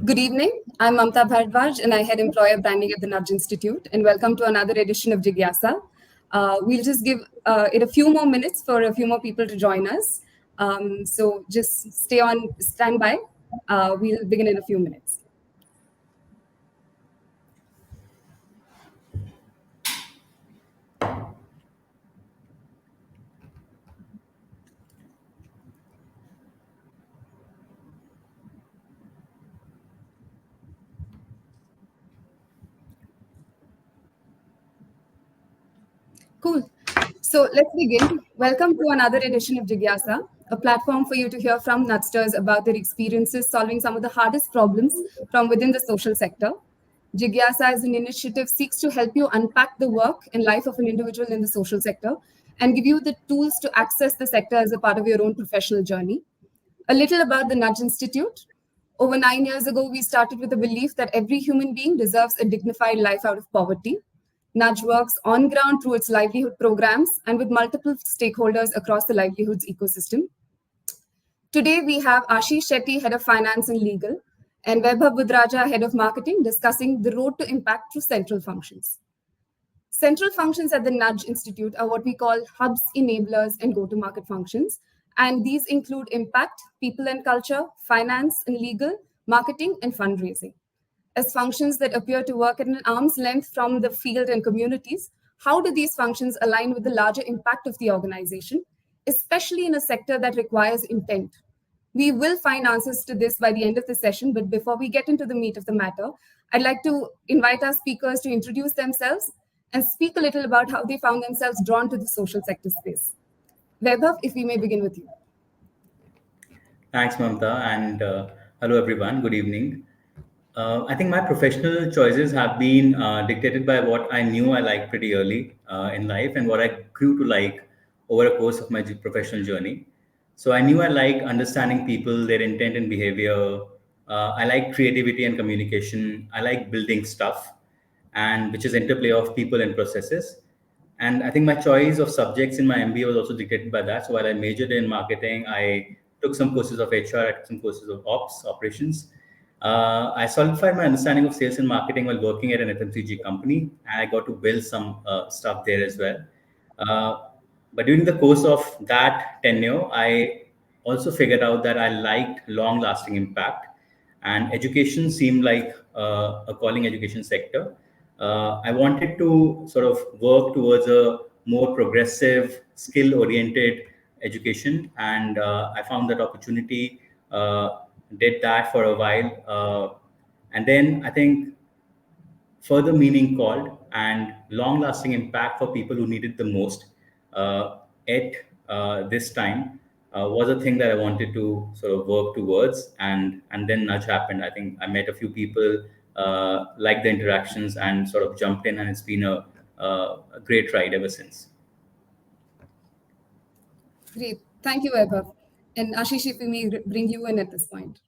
Good evening. I'm Mamta Bharadwaj, and I head employer branding at the Nudge Institute. And welcome to another edition of Jigyasa. We'll just give it a few more minutes for a few more people to join us. So just stay on standby. We'll begin in a few minutes. Cool. So let's begin. Welcome to another edition of Jigyasa, a platform for you to hear from Nudsters about their experiences solving some of the hardest problems from within the social sector. Jigyasa as an initiative seeks to help you unpack the work and life of an individual in the social sector and give you the tools to access the sector as a part of your own professional journey. A little about the Nudge Institute. Over 9 years ago, we started with the belief that every human being deserves a dignified life out of poverty. Nudge works on ground through its livelihood programs and with multiple stakeholders across the livelihoods ecosystem. Today, we have Ashish Shetty, Head of Finance and Legal, and Vaibhav Budraja, Head of Marketing, discussing the road to impact through central functions. Central functions at the Nudge Institute are what we call hubs, enablers, and go-to-market functions. And these include impact, people and culture, finance and legal, marketing, and fundraising. As functions that appear to work at an arm's length from the field and communities, how do these functions align with the larger impact of the organization, especially in a sector that requires intent? We will find answers to this by the end of the session, but before we get into the meat of the matter, I'd like to invite our speakers to introduce themselves and speak a little about how they found themselves drawn to the social sector space. Vaibhav, if we may begin with you. Thanks, Mamta, and hello, everyone. Good evening. I think my professional choices have been dictated by what I knew I liked pretty early in life and what I grew to like over a course of my professional journey. So I knew I liked understanding people, their intent and behavior. I like creativity and communication. I like building stuff, and which is interplay of people and processes. And I think my choice of subjects in my MBA was also dictated by that. So while I majored in marketing, I took some courses of HR, I took some courses of ops, operations. I solidified my understanding of sales and marketing while working at an FMCG company, and I got to build some stuff there as well. Uh, but during the course of that tenure, I also figured out that I liked long-lasting impact, and education seemed like a calling education sector. I wanted to sort of work towards a more progressive, skill-oriented education, and I found that opportunity. Did that for a while, and then I think further meaning called and long-lasting impact for people who need it the most at this time was a thing that I wanted to sort of work towards, and then Nudge happened. I think I met a few people, liked the interactions, and sort of jumped in, and it's been a great ride ever since. Great. Thank you, Vaibhav. And Ashish, if we may bring you in at this point.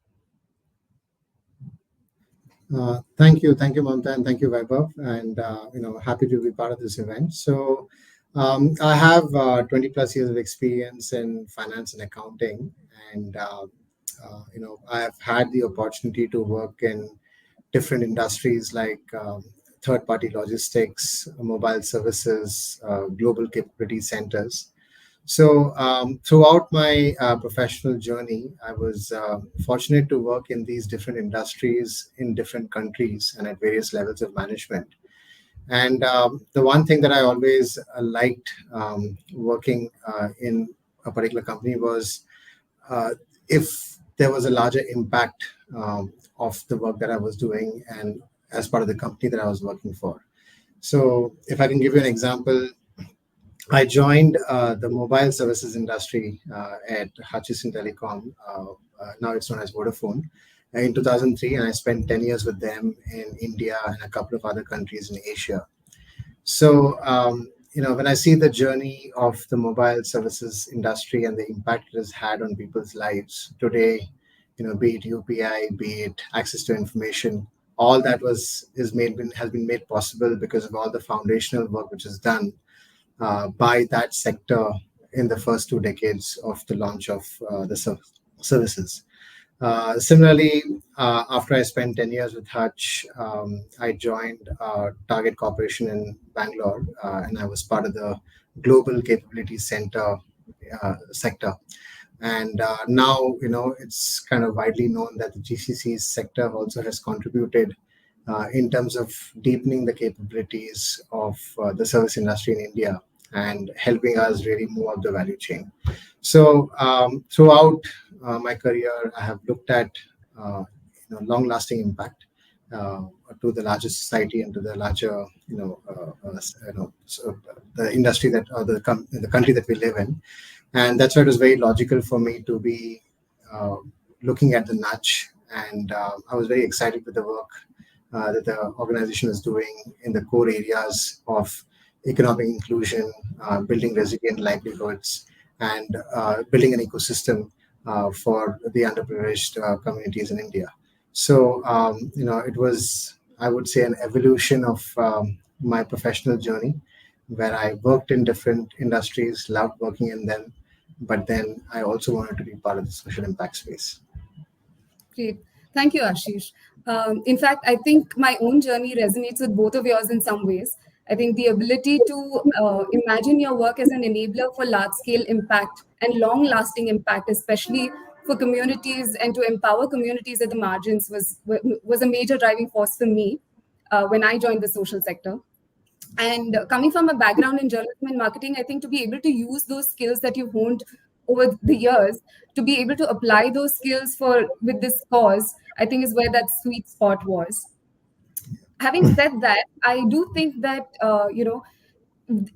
Thank you, Mamta, and thank you, Vaibhav, and happy to be part of this event. So, I have 20 plus years of experience in finance and accounting, and I've had the opportunity to work in different industries like third-party logistics, mobile services, global capability centers. So throughout my professional journey, I was fortunate to work in these different industries in different countries and at various levels of management. And the one thing that I always liked working in a particular company was if there was a larger impact of the work that I was doing and as part of the company that I was working for. So if I can give you an example, I joined the mobile services industry at Hutchison Telecom. Now it's known as Vodafone in 2003, and I spent 10 years with them in India and a couple of other countries in Asia. So, when I see the journey of the mobile services industry and the impact it has had on people's lives today, be it UPI, be it access to information, all that has been made possible because of all the foundational work which is done by that sector in the first 2 decades of the launch of the services. Similarly, after I spent 10 years with Hutch, I joined Target Corporation in Bangalore, and I was part of the Global Capability Center sector. And now, it's kind of widely known that the GCC sector also has contributed in terms of deepening the capabilities of the service industry in India and helping us really move up the value chain. So throughout my career, I have looked at long-lasting impact to the larger society and to the larger the industry that or the country that we live in, and that's why it was very logical for me to be looking at the nudge, and I was very excited with the work that the organization is doing in the core areas of economic inclusion, building resilient livelihoods, and building an ecosystem for the underprivileged communities in India. So, it was, I would say, an evolution of my professional journey where I worked in different industries, loved working in them, but then I also wanted to be part of the social impact space. Great. Thank you, Ashish. In fact, I think my own journey resonates with both of yours in some ways. I think the ability to imagine your work as an enabler for large-scale impact and long-lasting impact, especially for communities and to empower communities at the margins, was a major driving force for me when I joined the social sector. And coming from a background in journalism and marketing, I think to be able to use those skills that you've honed over the years, to be able to apply those skills with this cause, I think is where that sweet spot was. Having said that, I do think that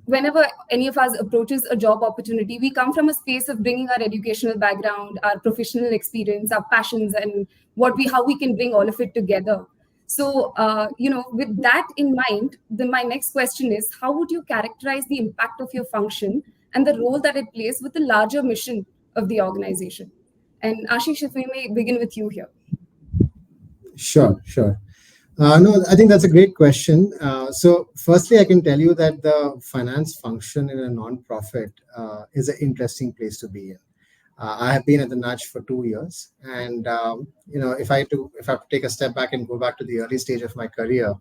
whenever any of us approaches a job opportunity, we come from a space of bringing our educational background, our professional experience, our passions, and how we can bring all of it together. So, with that in mind, then my next question is, how would you characterize the impact of your function and the role that it plays with the larger mission of the organization? And Ashish, if we may begin with you here. Sure. No, I think that's a great question. So firstly, I can tell you that the finance function in a non-profit is an interesting place to be in. I have been at the Nudge for 2 years, and if I have to take a step back and go back to the early stage of my career,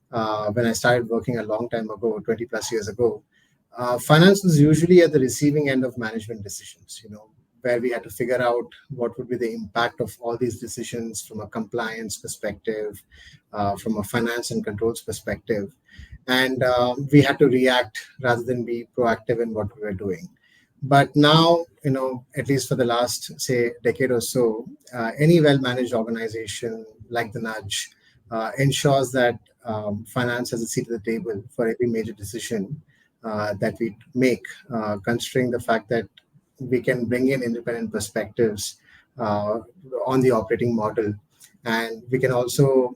when I started working a long time ago, 20 plus years ago, finance was usually at the receiving end of management decisions. Where we had to figure out what would be the impact of all these decisions from a compliance perspective, from a finance and controls perspective. And we had to react rather than be proactive in what we were doing. But now, at least for the last, say, decade or so, any well-managed organization like the Nudge ensures that finance has a seat at the table for every major decision that we make, considering the fact that we can bring in independent perspectives on the operating model, and we can also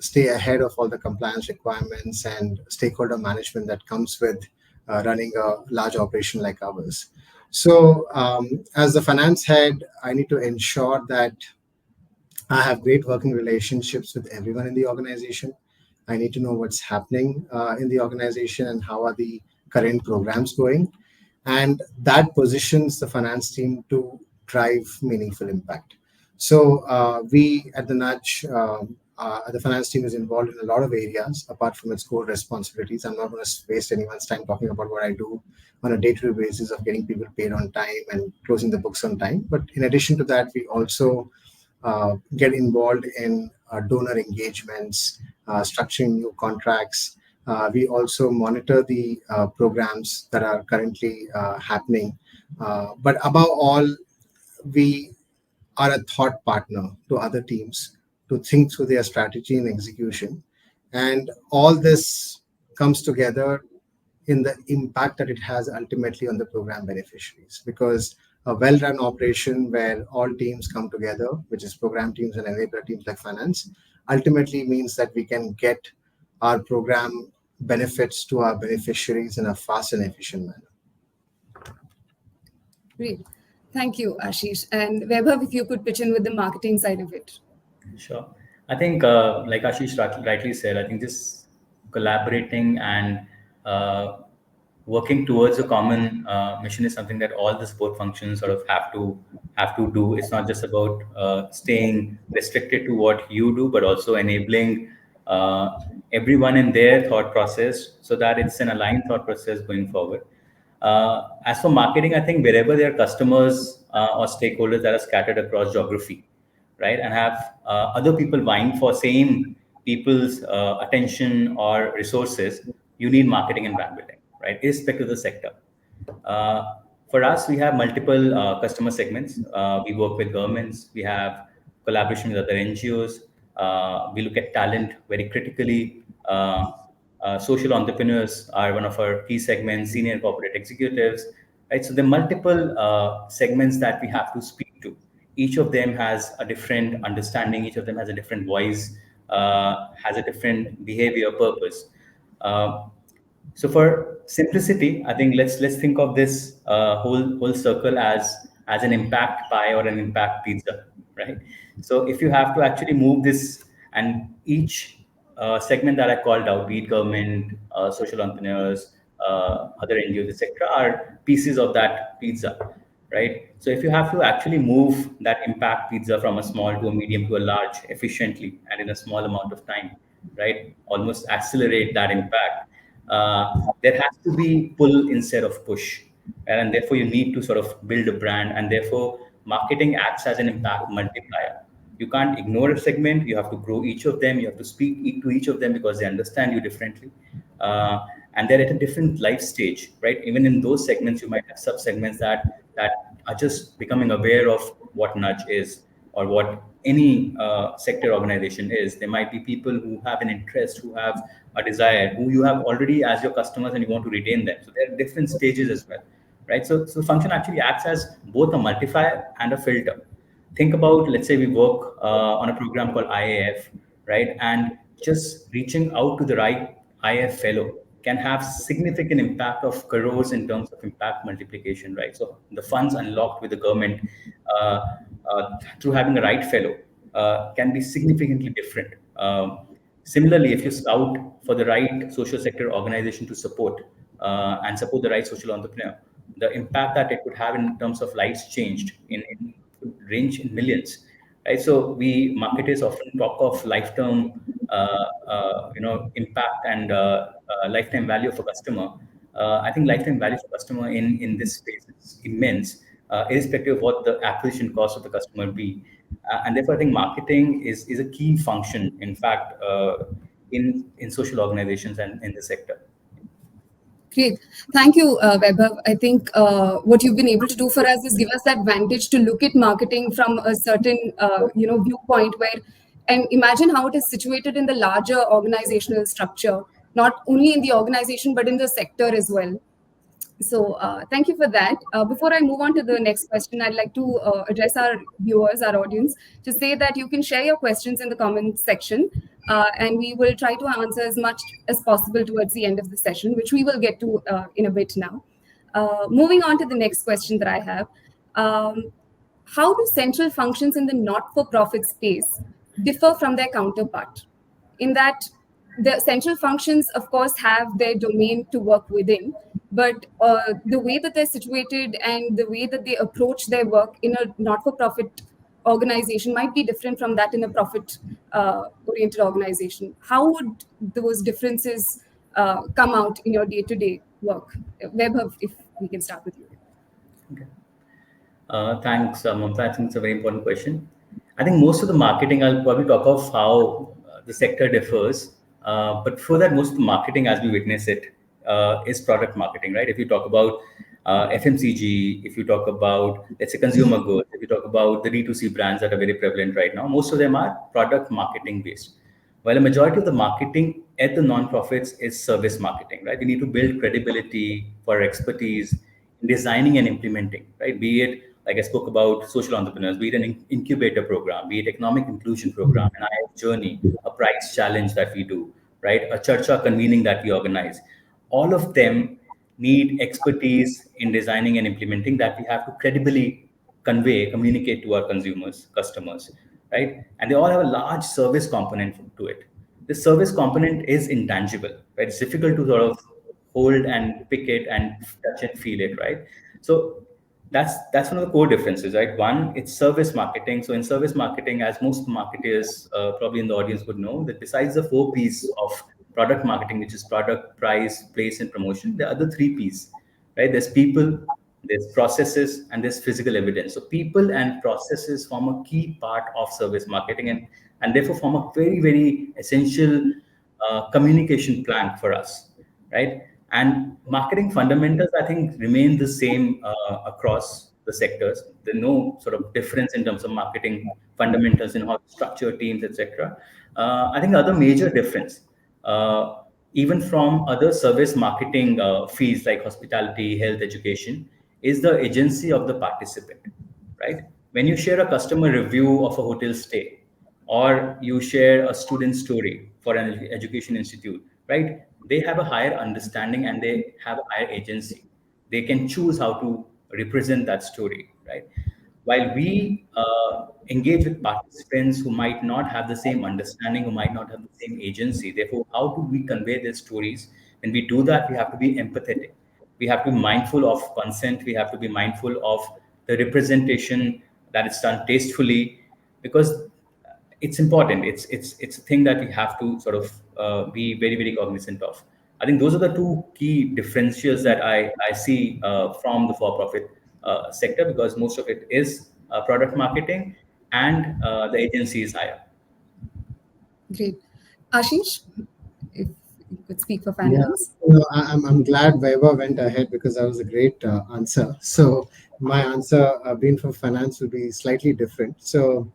stay ahead of all the compliance requirements and stakeholder management that comes with running a large operation like ours. So as the finance head, I need to ensure that I have great working relationships with everyone in the organization. I need to know what's happening in the organization and how are the current programs going. And that positions the finance team to drive meaningful impact. So we at the Nudge, the finance team is involved in a lot of areas apart from its core responsibilities. I'm not going to waste anyone's time talking about what I do on a day-to-day basis of getting people paid on time and closing the books on time. But in addition to that, we also get involved in donor engagements, structuring new contracts. We also monitor the programs that are currently happening. But above all, we are a thought partner to other teams to think through their strategy and execution. And all this comes together in the impact that it has ultimately on the program beneficiaries. Because a well-run operation where all teams come together, which is program teams and enabler teams like finance, ultimately means that we can get our program benefits to our beneficiaries in a fast and efficient manner. Great. Thank you, Ashish. And Vaibhav, if you could pitch in with the marketing side of it. Sure. I think, like Ashish rightly said, I think this collaborating and working towards a common mission is something that all the support functions sort of have to do. It's not just about staying restricted to what you do, but also enabling everyone in their thought process so that it's an aligned thought process going forward. As for marketing, I think wherever there are customers or stakeholders that are scattered across geography, right, and have other people vying for same people's attention or resources, you need marketing and brand building, right, irrespective of the sector. Uh, for us, we have multiple customer segments. We work with governments. We have collaboration with other NGOs. We look at talent very critically. Social entrepreneurs are one of our key segments, senior corporate executives, right? So there are multiple segments that we have to speak to. Each of them has a different understanding. Each of them has a different voice, has a different behavior, purpose. Uh, so for simplicity, I think let's think of this whole circle as an impact pie or an impact pizza, right? So if you have to actually move this, and each segment that I called out, be it government, social entrepreneurs, other NGOs, etc., are pieces of that pizza, right? So if you have to actually move that impact pizza from a small to a medium to a large efficiently and in a small amount of time, right? Almost accelerate that impact. There has to be pull instead of push, and therefore you need to sort of build a brand, and therefore marketing acts as an impact multiplier. You can't ignore a segment. You have to grow each of them. You have to speak to each of them because they understand you differently, and they're at a different life stage, right? Even in those segments, you might have sub segments that are just becoming aware of what nudge is or what any sector organization is. There might be people who have an interest, who have a desire, who you have already as your customers and you want to retain them. So there are different stages as well, right? So function actually acts as both a multiplier and a filter. Think about, let's say we work on a program called IAF, right? And just reaching out to the right IAF fellow can have significant impact of crores in terms of impact multiplication, right? So the funds unlocked with the government uh, through having a right fellow can be significantly different. Similarly, if you scout for the right social sector organization to support and support the right social entrepreneur, the impact that it could have in terms of lives changed in range in millions, right? So we marketers often talk of lifetime, impact and lifetime value for customer. I think lifetime value for customer in this space is immense, irrespective of what the acquisition cost of the customer be. And therefore, I think marketing is a key function, in fact, in social organizations and in the sector. Great. Thank you, Vaibhav. I think what you've been able to do for us is give us that vantage to look at marketing from a certain, viewpoint where, and imagine how it is situated in the larger organizational structure, not only in the organization, but in the sector as well. So thank you for that. Before I move on to the next question, I'd like to address our viewers, our audience, to say that you can share your questions in the comments section, and we will try to answer as much as possible towards the end of the session, which we will get to in a bit now. Moving on to the next question that I have. How do central functions in the not-for-profit space differ from their counterpart? In that the central functions, of course, have their domain to work within, but the way that they're situated and the way that they approach their work in a not-for-profit organization might be different from that in a profit-oriented organization. How would those differences come out in your day-to-day work? Vaibhav, if we can start with you. Okay. Thanks, Mamta. I think it's a very important question. I think most of the marketing, I'll probably talk of how the sector differs. But before that, most of the marketing as we witness it is product marketing, right? If you talk about FMCG, if you talk about, let's say, consumer goods, if you talk about the D2C brands that are very prevalent right now, most of them are product marketing based. While a majority of the marketing at the non-profits is service marketing, right? We need to build credibility for expertise in designing and implementing, right? Be it, like I spoke about, social entrepreneurs, be it an incubator program, be it economic inclusion program, an IF journey, a prize challenge that we do, right? A charcha convening that we organize. All of them need expertise in designing and implementing that we have to credibly convey, communicate to our consumers, customers, right? And they all have a large service component to it. The service component is intangible, right? It's difficult to sort of hold and pick it and touch and feel it, right? So that's one of the core differences, right? One, it's service marketing. So in service marketing, as most marketers probably in the audience would know, that besides the 4 P's of product marketing, which is product, price, place, and promotion, there are other 3 P's, right? There's people, there's processes, and there's physical evidence. So people and processes form a key part of service marketing, and therefore form a very, very essential communication plank for us, right? And marketing fundamentals, I think, remain the same across the sectors. There's no sort of difference in terms of marketing fundamentals in how to structure teams, etc. I think the other major difference, even from other service marketing fields like hospitality, health, education, is the agency of the participant, right? When you share a customer review of a hotel stay, or you share a student story for an education institute, right? They have a higher understanding and they have a higher agency. They can choose how to represent that story, right? While we engage with participants who might not have the same understanding, who might not have the same agency, therefore, how do we convey their stories? When we do that, we have to be empathetic. We have to be mindful of consent. We have to be mindful of the representation that is done tastefully, because it's important. It's a thing that we have to sort of be very, very cognizant of. I think those are the two key differentials that I see from the for-profit sector, because most of it is product marketing, and the agency is higher. Great. Ashish, if you could speak for Yeah, finance. I'm glad Vaibhav went ahead because that was a great answer. So my answer, being from finance, will be slightly different. So,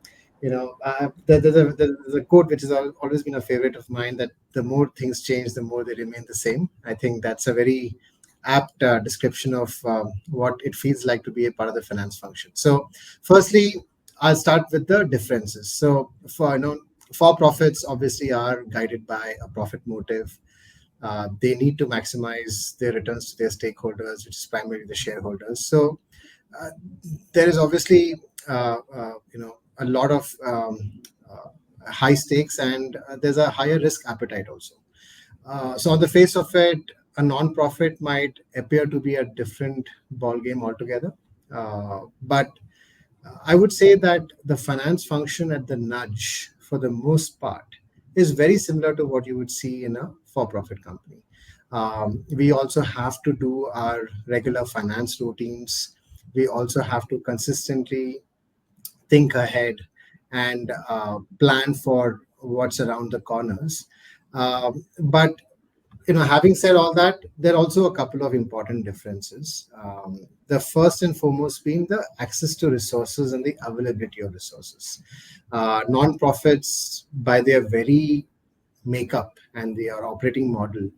there's a quote which has always been a favorite of mine, that the more things change, the more they remain the same. I think that's a very apt description of what it feels like to be a part of the finance function. So, firstly, I'll start with the differences. So, for profits obviously are guided by a profit motive. They need to maximize their returns to their stakeholders, which is primarily the shareholders. So uh, there is obviously a lot of high stakes, and there's a higher risk appetite also. So on the face of it, a non-profit might appear to be a different ball game altogether. But I would say that the finance function at the nudge, for the most part, is very similar to what you would see in a for-profit company. We also have to do our regular finance routines. We also have to consistently think ahead and plan for what's around the corners. But having said all that, there are also a couple of important differences. The first and foremost being the access to resources and the availability of resources. Non-profits, by their very makeup and their operating model,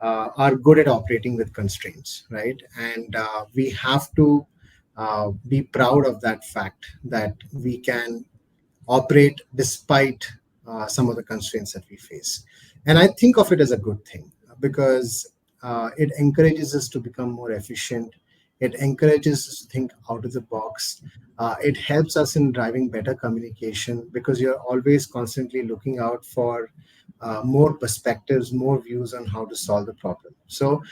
are good at operating with constraints, right? And we have to be proud of that fact, that we can operate despite some of the constraints that we face. And I think of it as a good thing, because it encourages us to become more efficient. It encourages us to think out of the box. It helps us in driving better communication, because you're always constantly looking out for more perspectives, more views on how to solve the problem. So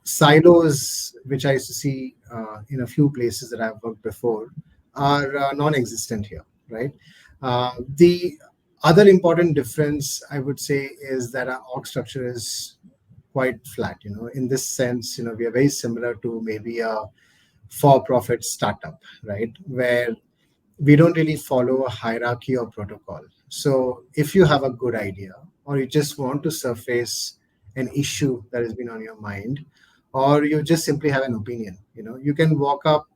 silos, which I used to see in a few places that I've worked before, are non-existent here, right? The other important difference, I would say, is that our org structure is quite flat. In this sense, we are very similar to maybe a for-profit startup, right? Where we don't really follow a hierarchy or protocol. So if you have a good idea, or you just want to surface an issue that has been on your mind, or you just simply have an opinion, you can walk up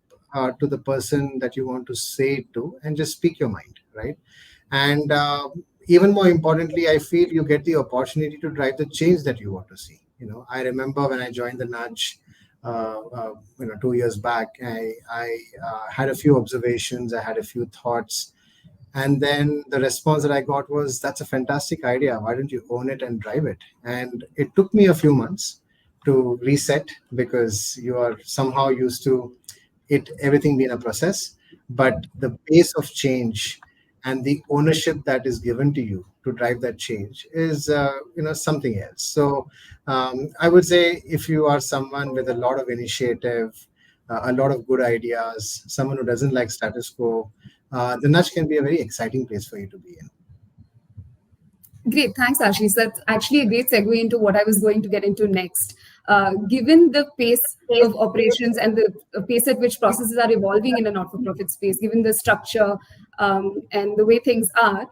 to the person that you want to say it to and just speak your mind, right? And even more importantly, I feel you get the opportunity to drive the change that you want to see. I remember when I joined the Nudge 2 years back, I had a few observations, I had a few thoughts, and then the response that I got was, "That's a fantastic idea. Why don't you own it and drive it?" And it took me a few months to reset, because you are somehow used to it everything being a process. But the pace of change and the ownership that is given to you to drive that change is something else. So I would say if you are someone with a lot of initiative, a lot of good ideas, someone who doesn't like status quo, the nudge can be a very exciting place for you to be in. Great, thanks, Ashish. That's actually a great segue into what I was going to get into next. Given the pace of operations and the pace at which processes are evolving in a not-for-profit space, given the structure and the way things are,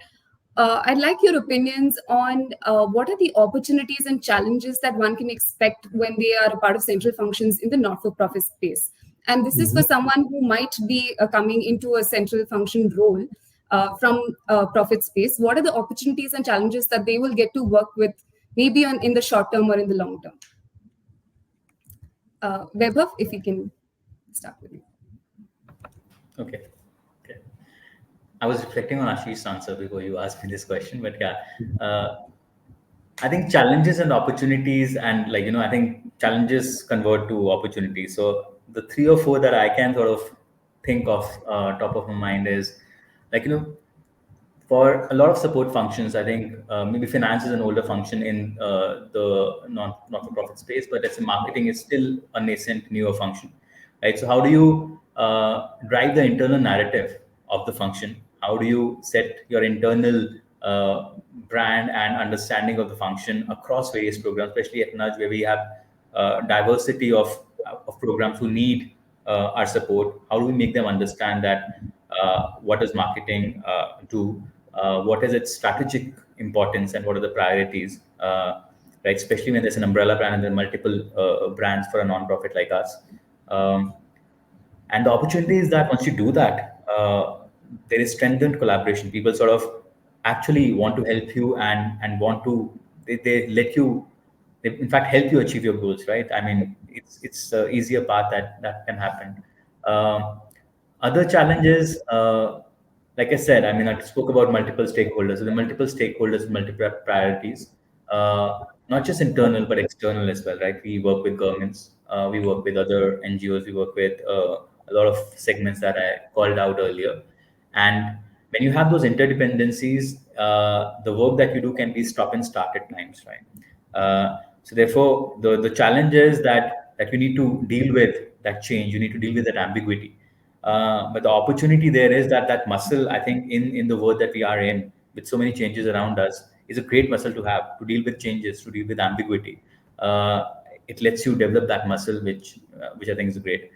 I'd like your opinions on what are the opportunities and challenges that one can expect when they are a part of central functions in the not-for-profit space. And this is for someone who might be coming into a central function role from a profit space. What are the opportunities and challenges that they will get to work with, maybe in the short term or in the long term? Vaibhav, if we can start with you. Okay. I was reflecting on Ashish's answer before you asked me this question, but yeah, I think challenges and opportunities, and I think challenges convert to opportunities. So the 3 or 4 that I can sort of think of top of my mind is for a lot of support functions, I think maybe finance is an older function in the not-for-profit space, but let's say marketing is still a nascent, newer function, right? So how do you drive the internal narrative of the function? How do you set your internal brand and understanding of the function across various programs, especially at Nudge, where we have diversity of programs who need our support? How do we make them understand that what does marketing do? What is its strategic importance and what are the priorities, right? Especially when there's an umbrella brand and there are multiple brands for a non-profit like us. And the opportunity is that once you do that, there is strengthened collaboration. People sort of actually want to help you and want to, they let you, they in fact help you achieve your goals, right? I mean, it's an easier path that can happen. Other challenges, like I said, I mean, I spoke about multiple stakeholders. So the multiple stakeholders, multiple priorities, not just internal, but external as well, right? We work with governments, we work with other NGOs, we work with a lot of segments that I called out earlier. And when you have those interdependencies, the work that you do can be stop and start at times, right? So therefore, the challenge is that you need to deal with that change, you need to deal with that ambiguity. But the opportunity there is that muscle, I think, in the world that we are in, with so many changes around us, is a great muscle to have, to deal with changes, to deal with ambiguity. It lets you develop that muscle, which I think is a great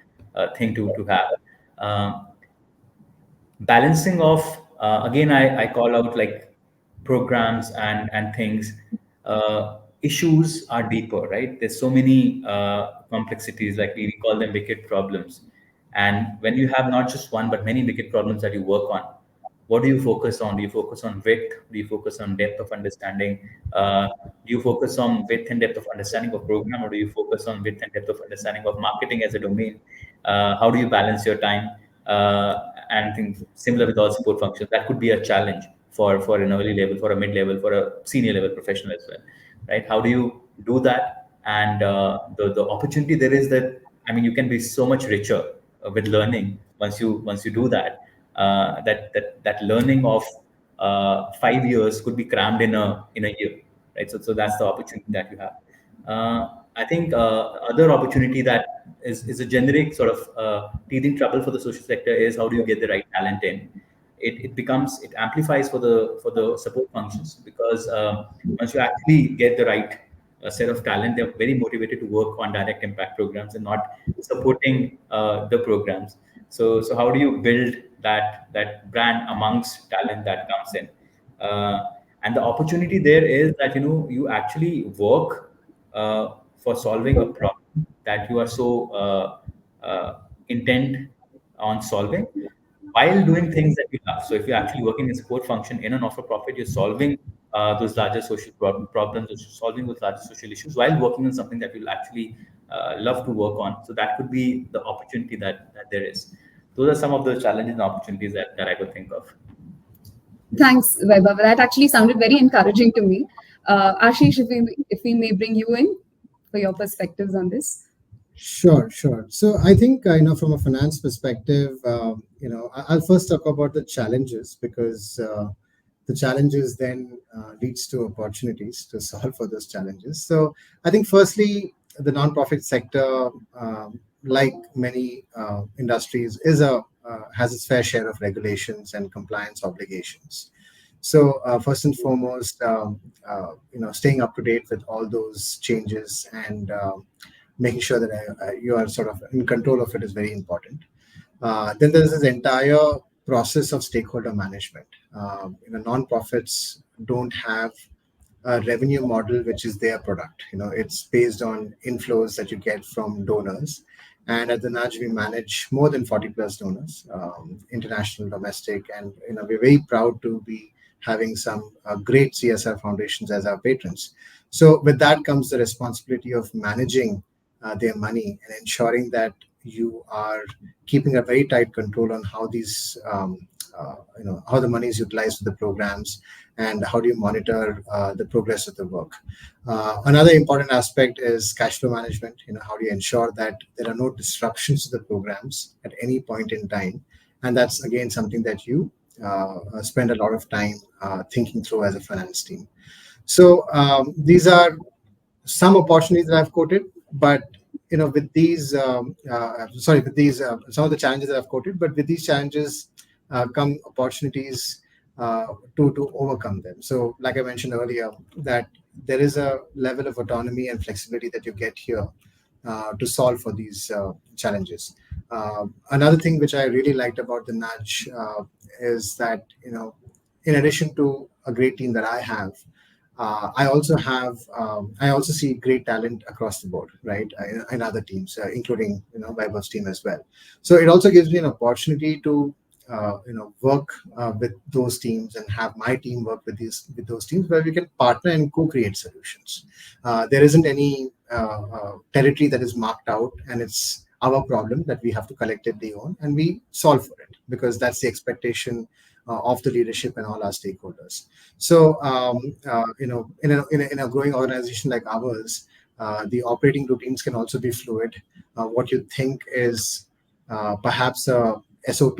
thing to have. Balancing of, again, I call out like programs and things. Issues are deeper, right? There's so many complexities, like we call them wicked problems. And when you have not just one, but many wicked problems that you work on, what do you focus on? Do you focus on width? Do you focus on depth of understanding? Do you focus on width and depth of understanding of program, or do you focus on width and depth of understanding of marketing as a domain? How do you balance your time? And things similar with all support functions. That could be a challenge for an early level, for a mid level, for a senior level professional as well, right? How do you do that? And the opportunity there is that, I mean, you can be so much richer with learning once you do that. That learning of 5 years could be crammed in a year, right? So that's the opportunity that you have. I think other opportunity that is a generic sort of teething trouble for the social sector is how do you get the right talent in? It amplifies for the support functions, because once you actually get the right set of talent, they're very motivated to work on direct impact programs and not supporting the programs. So how do you build that brand amongst talent that comes in? And the opportunity there is that you actually work for solving a problem that you are so intent on solving, while doing things that you love. So if you're actually working in support function in a not-for-profit, you're solving those larger social problems, or solving those larger social issues while working on something that you'll actually love to work on. So that could be the opportunity that there is. Those are some of the challenges and opportunities that I could think of. Thanks, Vaibhav. That actually sounded very encouraging to me. Ashish, if we may bring you in for your perspectives on this. Sure. So I think, from a finance perspective, I'll first talk about the challenges, because the challenges then leads to opportunities to solve for those challenges. So I think firstly, the nonprofit sector, like many industries, has its fair share of regulations and compliance obligations. So first and foremost, staying up to date with all those changes and making sure that you are sort of in control of it is very important. Then there's this entire process of stakeholder management. Nonprofits don't have a revenue model which is their product. It's based on inflows that you get from donors. And at the Nudge, we manage more than 40 plus donors, international, domestic, and we're very proud to be having some great CSR foundations as our patrons. So with that comes the responsibility of managing their money and ensuring that you are keeping a very tight control on how these, how the money is utilized for the programs, and how do you monitor the progress of the work. Another important aspect is cash flow management. How do you ensure that there are no disruptions to the programs at any point in time? And that's again something that you spend a lot of time thinking through as a finance team. So these are some opportunities that I've quoted, but with these, some of the challenges that I've quoted, but with these challenges come opportunities to overcome them. So, like I mentioned earlier, that there is a level of autonomy and flexibility that you get here to solve for these challenges. Another thing which I really liked about the Nudge is that in addition to a great team that I have, I also see great talent across the board, right? In other teams, including Vaibhav's team as well. So it also gives me an opportunity to work with those teams and have my team work with those teams, where we can partner and co-create solutions. There isn't any territory that is marked out, and it's our problem that we have to collectively own, and we solve for it, because that's the expectation of the leadership and all our stakeholders. So, in a growing organization like ours, the operating routines can also be fluid. What you think is perhaps a SOP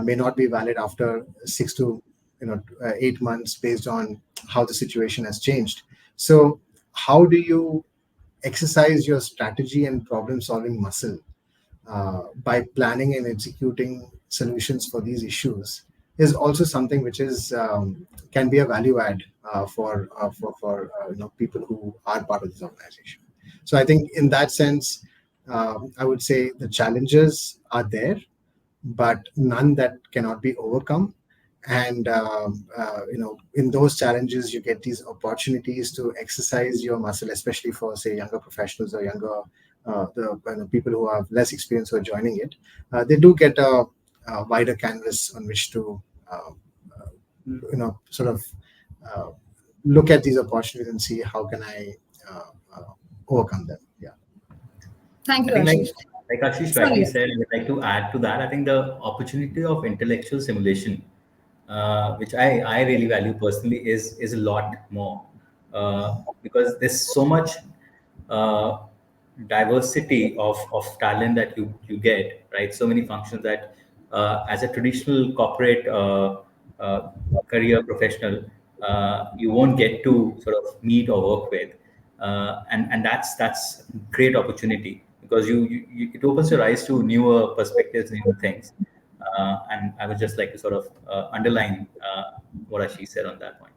may not be valid after 6 to 8 months, based on how the situation has changed. So, how do you exercise your strategy and problem-solving muscle by planning and executing solutions for these issues? Is also something which is can be a value add for people who are part of this organization. So I think in that sense, I would say the challenges are there, but none that cannot be overcome. And in those challenges, you get these opportunities to exercise your muscle, especially for, say, younger professionals or younger people who have less experience who are joining it. They do get a wider canvas on which to look at these opportunities and see how can I overcome them. Yeah. Thank you, I think Ashish. like Ashish rightly said, I would like to add to that. I think the opportunity of intellectual simulation, which I really value personally, is a lot more, because there's so much diversity of talent that you get, right? So many functions that as a traditional corporate career professional, you won't get to sort of meet or work with, and that's great opportunity, because it opens your eyes to newer perspectives, new things, and I would just like to sort of underline what Ashish said on that point.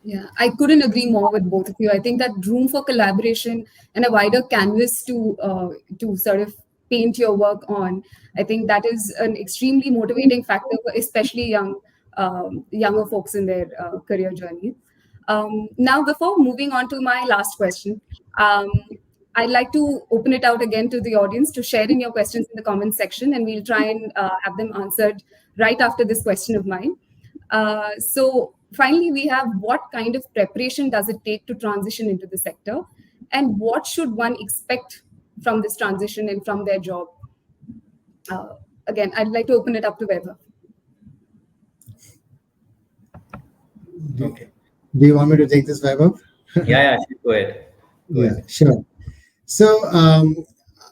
Yeah, I couldn't agree more with both of you. I think that room for collaboration and a wider canvas to sort of paint your work on, I think that is an extremely motivating factor for especially younger folks in their career journey. Now, before moving on to my last question, I'd like to open it out again to the audience to share in your questions in the comment section, and we'll try and have them answered right after this question of mine. So finally, we have: what kind of preparation does it take to transition into the sector, and what should one expect from this transition and from their job? Again, I'd like to open it up to Vaibhav. Okay. Do you want me to take this, Vaibhav? Yeah, go ahead. Go ahead. Sure. So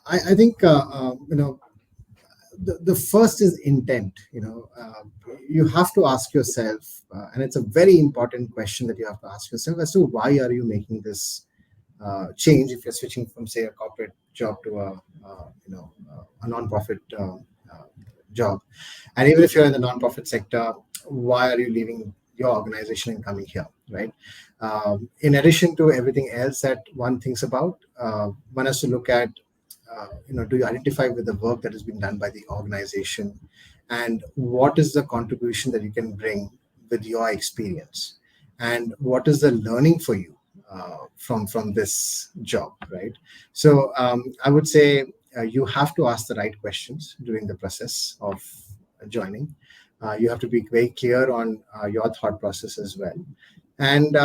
I think the first is intent. You have to ask yourself, and it's a very important question that you have to ask yourself as to why are you making this change if you're switching from, say, a corporate job to a non-profit job. And even if you're in the non-profit sector, why are you leaving your organization and coming here, right? In addition to everything else that one thinks about, one has to look at, do you identify with the work that has been done by the organization, and what is the contribution that you can bring with your experience, and what is the learning for you from this job, right? So I would say you have to ask the right questions during the process of joining. You have to be very clear on your thought process as well. And,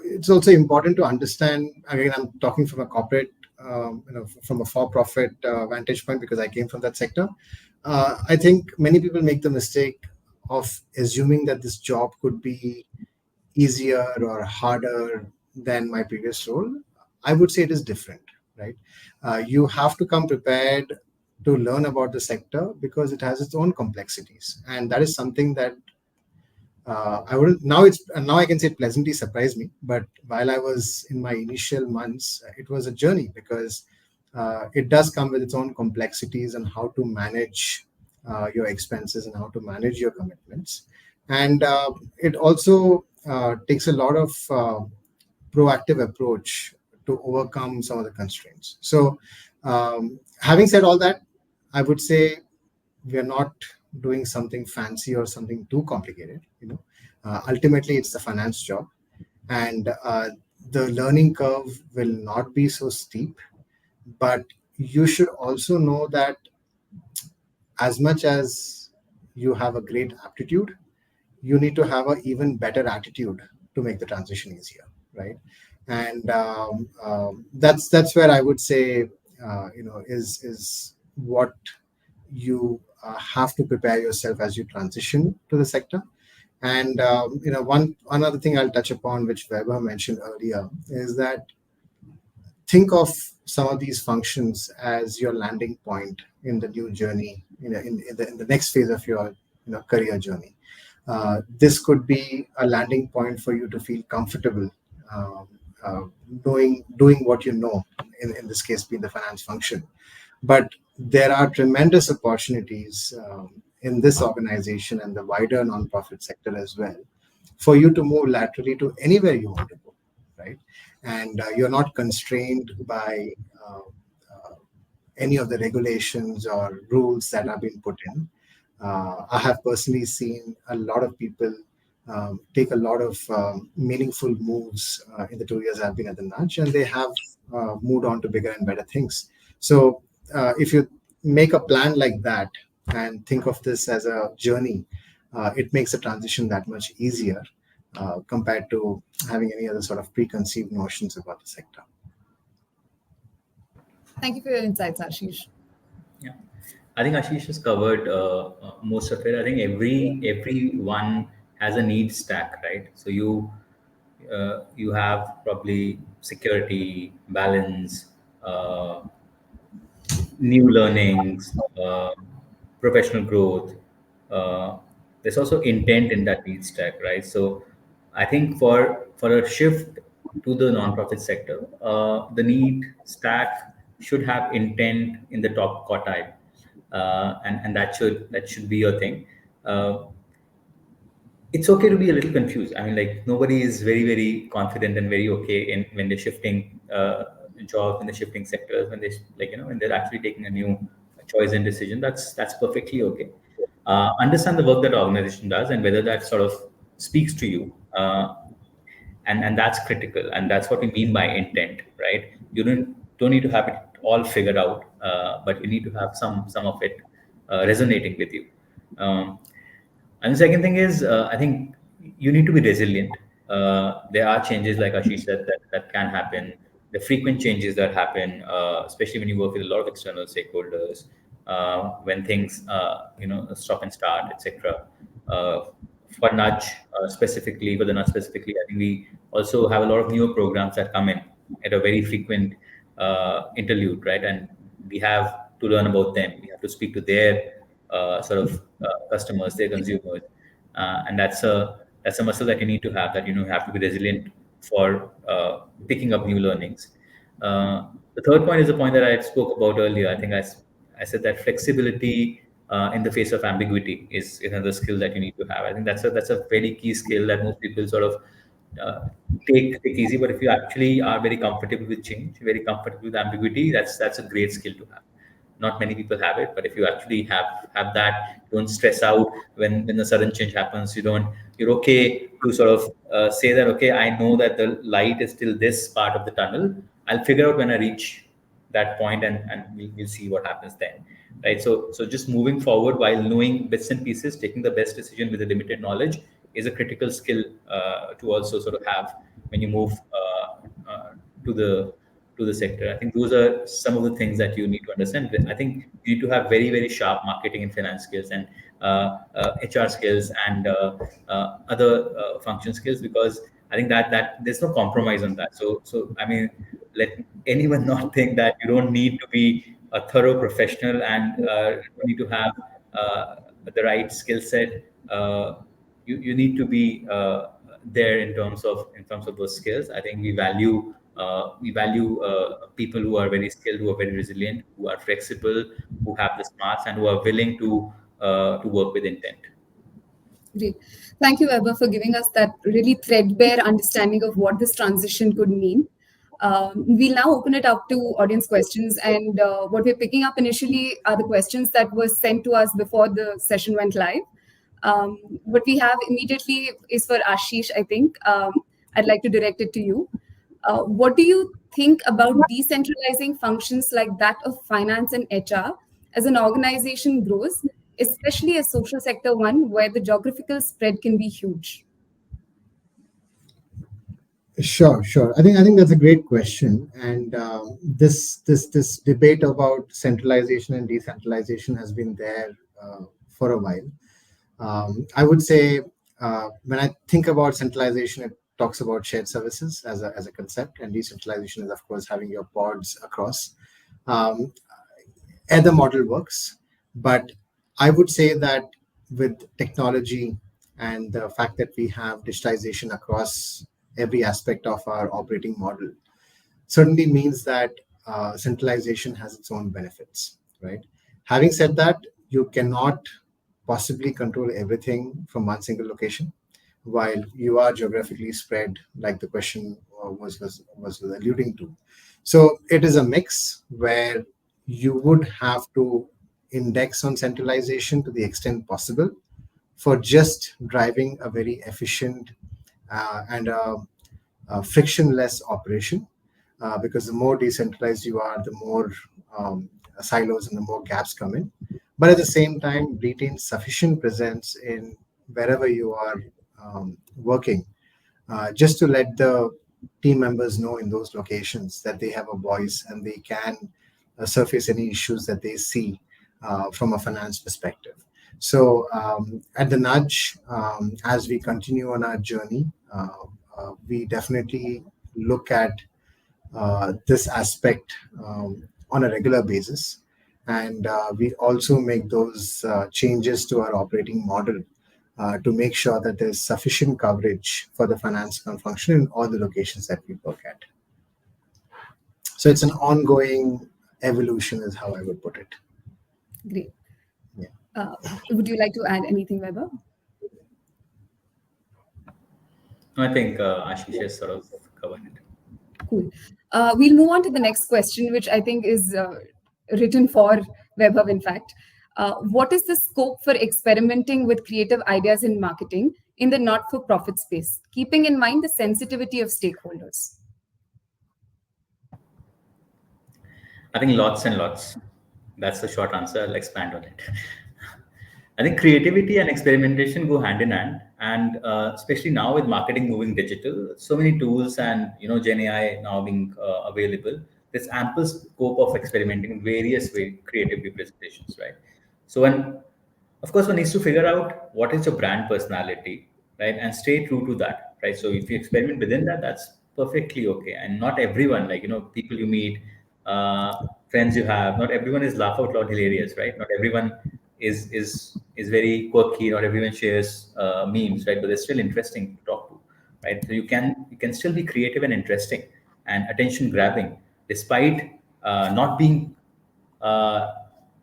it's also important to understand, again, I'm talking from a corporate, from a for-profit vantage point, because I came from that sector. I think many people make the mistake of assuming that this job could be easier or harder than my previous role. I would say it is different, right? You have to come prepared to learn about the sector because it has its own complexities, and that is something that I wouldn't now. Now I can say it pleasantly surprised me. But while I was in my initial months, it was a journey because it does come with its own complexities and how to manage your expenses and how to manage your commitments. And it also takes a lot of proactive approach to overcome some of the constraints. So, having said all that, I would say we are not doing something fancy or something too complicated. Ultimately, it's the finance job, and the learning curve will not be so steep. But you should also know that as much as you have a great aptitude, you need to have an even better attitude to make the transition easier, right? And that's where I would say, is what you have to prepare yourself as you transition to the sector. And one another thing I'll touch upon, which Weber mentioned earlier, is that think of some of these functions as your landing point in the new journey, in the next phase of your career journey. This could be a landing point for you to feel comfortable doing what you know, in this case being the finance function. But there are tremendous opportunities in this organization and the wider nonprofit sector as well for you to move laterally to anywhere you want to go, right? And you're not constrained by any of the regulations or rules that have been put in. I have personally seen a lot of people take a lot of meaningful moves in the 2 years I've been at the Nudge, and they have moved on to bigger and better things. So if you make a plan like that and think of this as a journey, it makes the transition that much easier compared to having any other sort of preconceived notions about the sector. Thank you for your insights, Ashish. Yeah, I think Ashish has covered most of it. I think everyone has a need stack, right? So you have probably security, balance, new learnings, professional growth. There's also intent in that need stack, right? So I think for a shift to the nonprofit sector, the need stack should have intent in the top quartile, and that should be your thing. It's okay to be a little confused. I mean, like, nobody is very, very confident and very okay in when they're shifting jobs, in the shifting sectors, when they when they're actually taking a new choice and decision. That's perfectly okay. Understand the work that organization does and whether that sort of speaks to you, and that's critical. And that's what we mean by intent, right? You don't need to have it all figured out, but you need to have some of it resonating with you. And the second thing is, I think you need to be resilient. There are changes, like Ashish said, that can happen. The frequent changes that happen, especially when you work with a lot of external stakeholders, when things, stop and start, etc. For Nudge specifically, for the Nudge specifically, I think we also have a lot of newer programs that come in at a very frequent interlude, right? And we have to learn about them. We have to speak to their sort of customers, their consumers, and that's a muscle that you need to have. That you have to be resilient for picking up new learnings. The third point is the point that I spoke about earlier. I think I said that flexibility in the face of ambiguity is another skill that you need to have. I think that's a very key skill that most people sort of uh, take easy. But if you actually are very comfortable with change, very comfortable with ambiguity, that's a great skill to have. Not many people have it, but if you actually have that, you don't stress out when the sudden change happens. You're okay to sort of say that, okay, I know that the light is still this part of the tunnel. I'll figure out when I reach that point, and we'll see what happens then, right? So just moving forward while knowing bits and pieces, taking the best decision with the limited knowledge is a critical skill to also sort of have when you move to the sector. I think those are some of the things that you need to understand. I think you need to have very, very sharp marketing and finance skills, and HR skills, and other function skills, because I think that there's no compromise on that. So I mean, let anyone not think that you don't need to be a thorough professional, and you need to have the right skill set. You need to be there in terms of those skills. I think we value people who are very skilled, who are very resilient, who are flexible, who have the smarts, and who are willing to work with intent. Great. Thank you, Weber, for giving us that really threadbare understanding of what this transition could mean. We'll now open it up to audience questions. And what we're picking up initially are the questions that were sent to us before the session went live. What we have immediately is for Ashish, I think. I'd like to direct it to you. What do you think about decentralizing functions like that of finance and HR as an organization grows, especially a social sector one where the geographical spread can be huge? Sure. I think that's a great question, and this debate about centralization and decentralization has been there for a while. I would say when I think about centralization, it talks about shared services as a concept, and decentralization is, of course, having your pods across. Um, Either model works, but I would say that with technology and the fact that we have digitization across every aspect of our operating model, certainly means that centralization has its own benefits, right? Having said that, you cannot possibly control everything from one single location, while you are geographically spread, like the question was alluding to. So it is a mix where you would have to index on centralization to the extent possible for just driving a very efficient and frictionless operation, because the more decentralized you are, the more silos and the more gaps come in. But at the same time, retain sufficient presence in wherever you are working, just to let the team members know in those locations that they have a voice and they can surface any issues that they see from a finance perspective. So at the nudge, as we continue on our journey, we definitely look at this aspect on a regular basis. And we also make those changes to our operating model to make sure that there's sufficient coverage for the finance function in all the locations that we work at. So it's an ongoing evolution, is how I would put it. Great. Yeah. Would you like to add anything, Weber? I think Ashish has sort of covered it. Cool. We'll move on to the next question, which I think is written for Weber, in fact. What is the scope for experimenting with creative ideas in marketing in the not-for-profit space, keeping in mind the sensitivity of stakeholders? I think lots and lots. That's the short answer. I'll expand on it. I think creativity and experimentation go hand in hand, and especially now with marketing moving digital, so many tools and Gen AI now being available. There's ample scope of experimenting in various creative representations, right? So of course, one needs to figure out what is your brand personality, right, and stay true to that, right? So if you experiment within that, that's perfectly okay. And not everyone, like people you meet, friends you have. Not everyone is laugh out loud hilarious, right? Not everyone is very quirky. Not everyone shares memes, right? But they're still interesting to talk to, right? So you can still be creative and interesting and attention grabbing, despite not being uh,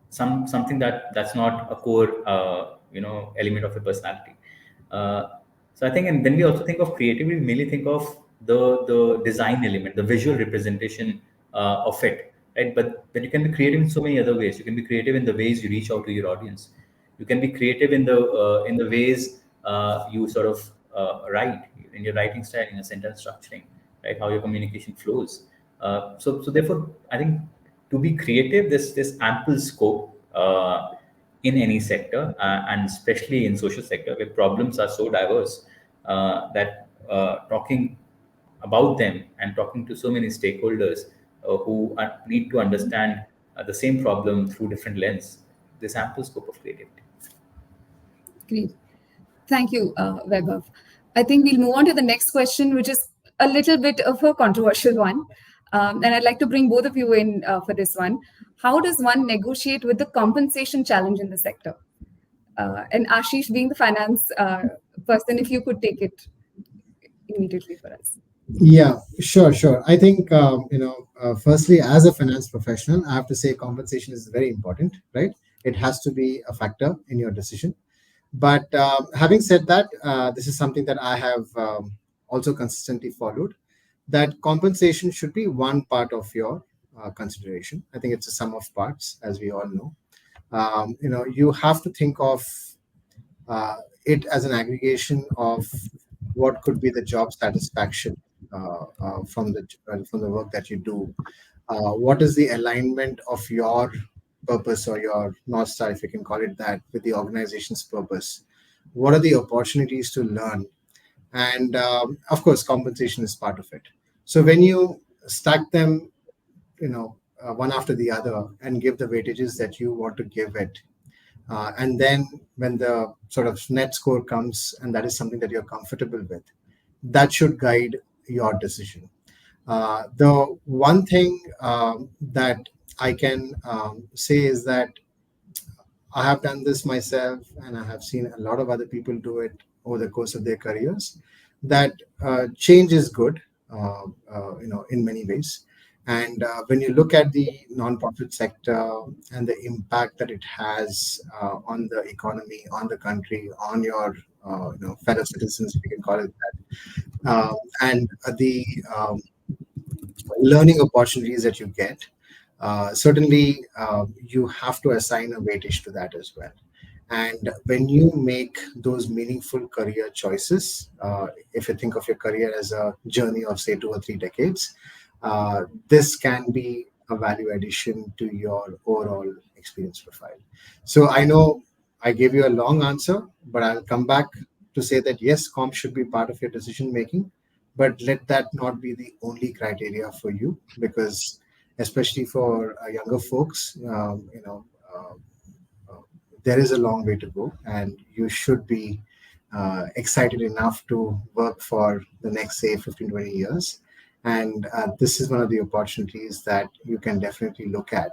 something that's not a core element of your personality. Uh, so I think, and when we also think of creativity, we mainly think of the design element, the visual representation of it, right? But you can be creative in so many other ways. You can be creative in the ways you reach out to your audience. You can be creative in the ways you sort of write, in your writing style, in your sentence structuring, right? How your communication flows. So therefore, I think to be creative, there's ample scope in any sector, and especially in social sector where problems are so diverse that talking about them and talking to so many stakeholders who need to understand the same problem through different lens. There's ample scope of creativity. Great. Thank you, Vaibhav. I think we'll move on to the next question, which is a little bit of a controversial one. And I'd like to bring both of you in for this one. How does one negotiate with the compensation challenge in the sector? And Ashish, being the finance person, if you could take it immediately for us. Yeah, sure. I think firstly, as a finance professional, I have to say compensation is very important, right? It has to be a factor in your decision. But having said that, this is something that I have also consistently followed. That compensation should be one part of your consideration. I think it's a sum of parts, as we all know. You have to think of it as an aggregation of what could be the job satisfaction from the work that you do. What is the alignment of your purpose or your North Star, if you can call it that, with the organization's purpose? What are the opportunities to learn? And of course, compensation is part of it. So when you stack them, one after the other and give the weightages that you want to give it, and then when the sort of net score comes and that is something that you're comfortable with, that should guide your decision. The one thing that I can say is that I have done this myself and I have seen a lot of other people do it over the course of their careers, that change is good, in many ways. And when you look at the nonprofit sector and the impact that it has on the economy, on the country, on your fellow citizens, if you can call it that, and the learning opportunities that you get, certainly you have to assign a weightage to that as well. And when you make those meaningful career choices, if you think of your career as a journey of, say, 2 or 3 decades, this can be a value addition to your overall experience profile. So I know I gave you a long answer, but I'll come back to say that yes, comp should be part of your decision making, but let that not be the only criteria for you, because especially for younger folks, there is a long way to go, and you should be excited enough to work for the next, say, 15-20 years. And this is one of the opportunities that you can definitely look at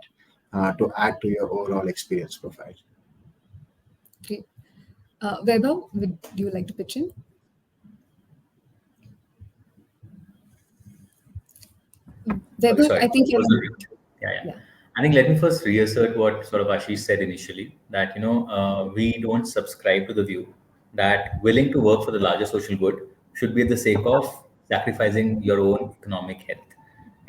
to add to your overall experience profile. Okay. Vaibhav, would you like to pitch in? Vaibhav, Sorry. I think you're... Yeah. I think let me first reassert what sort of Ashish said initially, that we don't subscribe to the view that willing to work for the larger social good should be at the sake of sacrificing your own economic health,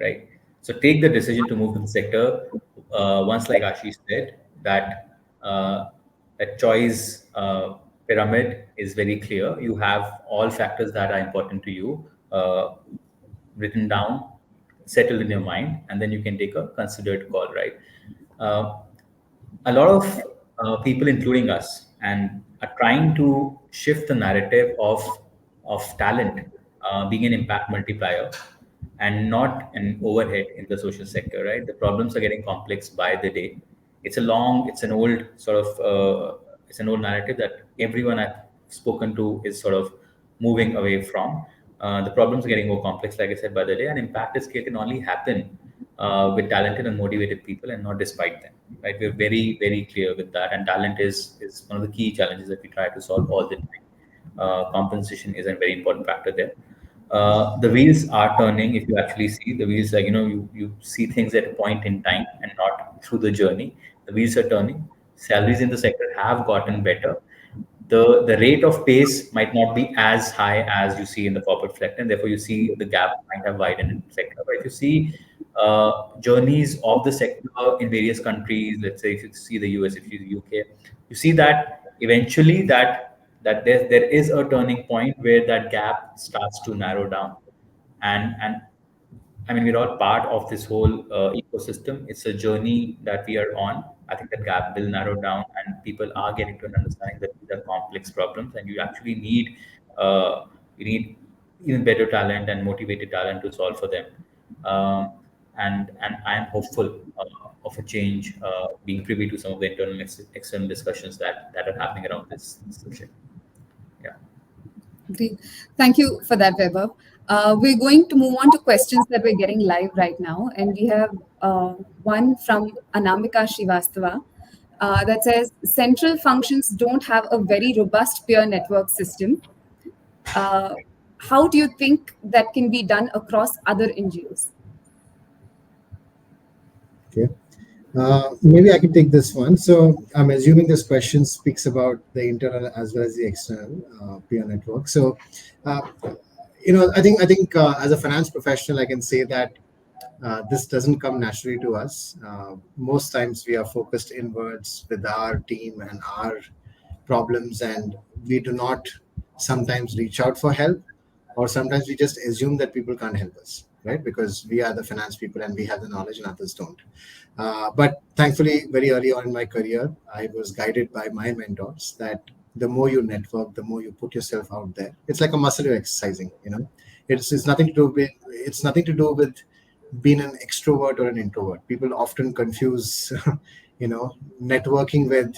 right? So take the decision to move to the sector once, like Ashish said, that that choice pyramid is very clear. You have all factors that are important to you written down, settled in your mind, and then you can take a considered call, right? Uh, a lot of people, including us, and are trying to shift the narrative of talent being an impact multiplier and not an overhead in the social sector, right? The problems are getting complex by the day. It's an old sort of, it's an old narrative that everyone I've spoken to is sort of moving away from. The problems are getting more complex, like I said, by the day, and impact at scale can only happen with talented and motivated people and not despite them. Right? We're very, very clear with that. And talent is one of the key challenges that we try to solve all the time. Compensation is a very important factor there. The wheels are turning. If you actually see the wheels, like you see things at a point in time and not through the journey. The wheels are turning. Salaries in the sector have gotten better. The rate of pace might not be as high as you see in the corporate sector, and therefore you see the gap might have widened in the sector. But if you see journeys of the sector in various countries, let's say if you see the US, if you see the UK, you see that eventually that there is a turning point where that gap starts to narrow down, and I mean, we're all part of this whole ecosystem. It's a journey that we are on. I think the gap will narrow down, and people are getting to an understanding that these are complex problems, and you actually need even better talent and motivated talent to solve for them. And I am hopeful of a change, being privy to some of the internal and external discussions that are happening around this subject. Yeah. Great. Thank you for that, Vaibhav. We're going to move on to questions that we're getting live right now. And we have one from Anamika Srivastava that says, central functions don't have a very robust peer network system. How do you think that can be done across other NGOs? Okay. Maybe I can take this one. So I'm assuming this question speaks about the internal as well as the external peer network. So, I think as a finance professional, I can say that this doesn't come naturally to us. Most times we are focused inwards with our team and our problems, and we do not sometimes reach out for help, or sometimes we just assume that people can't help us, right? Because we are the finance people and we have the knowledge and others don't. But thankfully, very early on in my career, I was guided by my mentors that the more you network, the more you put yourself out there. It's like a muscle you're exercising. It's nothing to do with being an extrovert or an introvert. People often confuse, networking with,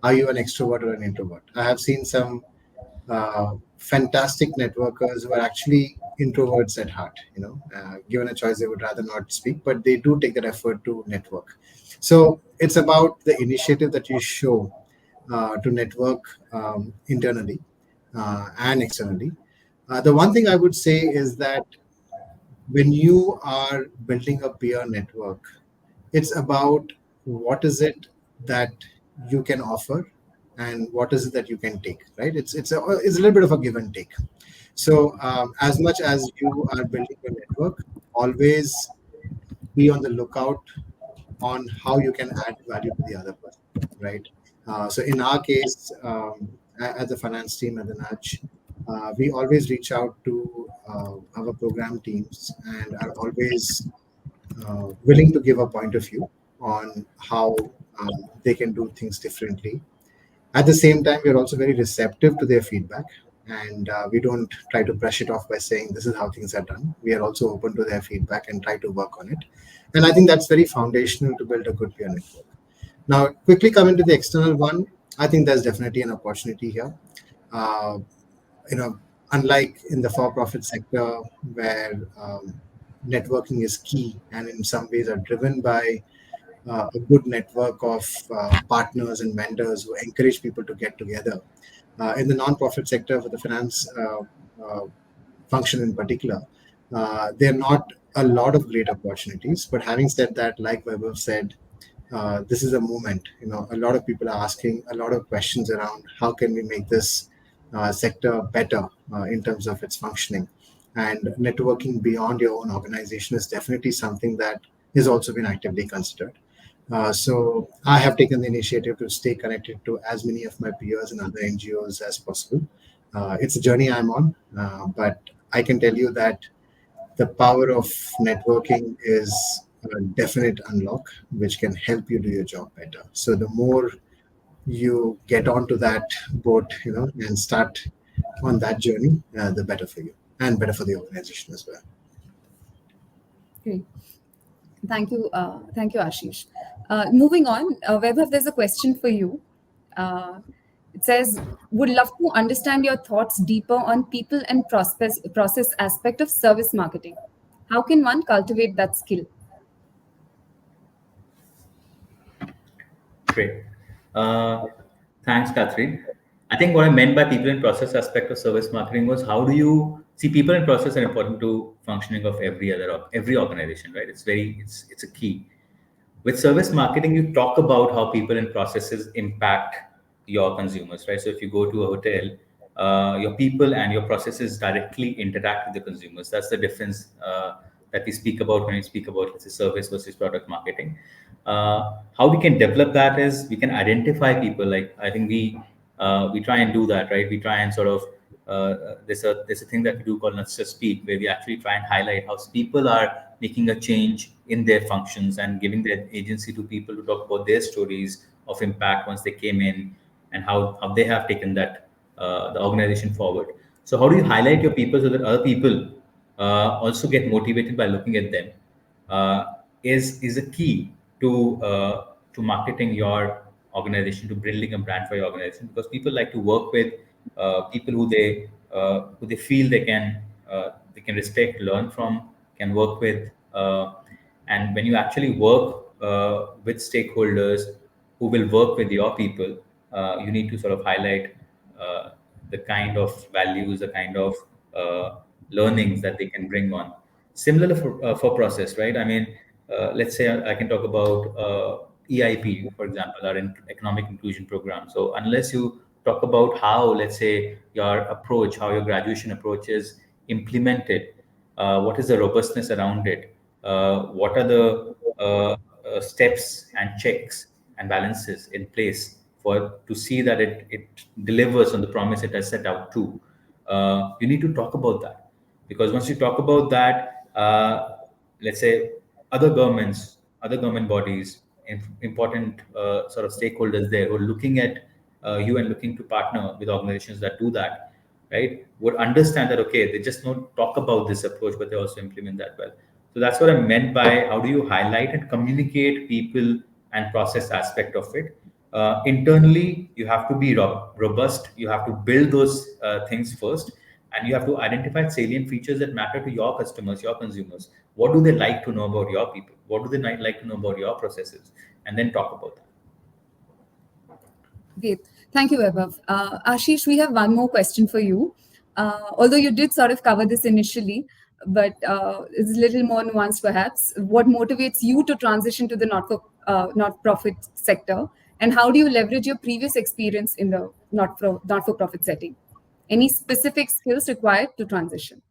are you an extrovert or an introvert? I have seen some fantastic networkers who are actually introverts at heart. Given a choice, they would rather not speak, but they do take that effort to network. So it's about the initiative that you show to network internally and externally. The one thing I would say is that when you are building a peer network, it's about what is it that you can offer and what is it that you can take, right? It's a little bit of a give and take. So as much as you are building a network, always be on the lookout on how you can add value to the other person, right? So in our case, as the finance team at the Nudge, we always reach out to our program teams and are always willing to give a point of view on how they can do things differently. At the same time, we're also very receptive to their feedback, and we don't try to brush it off by saying this is how things are done. We are also open to their feedback and try to work on it. And I think that's very foundational to build a good peer network. Now, quickly coming to the external one, I think there's definitely an opportunity here. Unlike in the for-profit sector where networking is key and in some ways are driven by a good network of partners and vendors who encourage people to get together. In the non-profit sector, for the finance function in particular, there are not a lot of great opportunities. But having said that, like Vaibhav said, this is a movement. A lot of people are asking a lot of questions around how can we make this sector better in terms of its functioning. And networking beyond your own organization is definitely something that is also been actively considered. So I have taken the initiative to stay connected to as many of my peers and other NGOs as possible. It's a journey I'm on, but I can tell you that the power of networking is a definite unlock, which can help you do your job better. So the more you get onto that boat, and start on that journey, the better for you and better for the organization as well. Great. Thank you, Ashish. Moving on, Vaibhav, there's a question for you. It says, would love to understand your thoughts deeper on people and process aspect of service marketing. How can one cultivate that skill? Great. Uh, Thanks, Catherine. I think what I meant by people in process aspect of service marketing was how do you see people in process are important to functioning of every organization, right? It's a key. With service marketing, you talk about how people and processes impact your consumers, right? So if you go to a hotel, your people and your processes directly interact with the consumers. That's the difference that we speak about when we speak about, let's say, service versus product marketing. How we can develop that is we can identify people. Like I think we try and do that, right? We try and sort of there's a thing that we do called Let's Just Speak, where we actually try and highlight how people are making a change in their functions and giving their agency to people to talk about their stories of impact once they came in and how they have taken that the organization forward. So how do you highlight your people so that other people also get motivated by looking at them? Is a key to marketing your organization, to building a brand for your organization, because people like to work with people who they feel they can respect, learn from, can work with, and when you actually work with stakeholders who will work with your people, you need to sort of highlight the kind of values, the kind of learnings that they can bring on. Similar for process, right? I mean, let's say I can talk about EIP, for example, our economic inclusion program. So unless you talk about how, let's say, your approach, how your graduation approach is implemented, what is the robustness around it, what are the steps and checks and balances in place for to see that it delivers on the promise it has set out to. You need to talk about that, because once you talk about that, let's say other government bodies, important sort of stakeholders there who are looking at you and looking to partner with organizations that do that, right, would understand that, okay, they just don't talk about this approach, but they also implement that well. So that's what I meant by how do you highlight and communicate people and process aspect of it. Internally, you have to be robust. You have to build those things first, and you have to identify salient features that matter to your customers, your consumers. What do they like to know about your people? What do they like to know about your processes? And then talk about that. Great. Thank you, Vaibhav. Ashish, we have one more question for you. Although you did sort of cover this initially, but it's a little more nuanced perhaps. What motivates you to transition to the not-for-profit sector, and how do you leverage your previous experience in the not-for-profit setting? Any specific skills required to transition?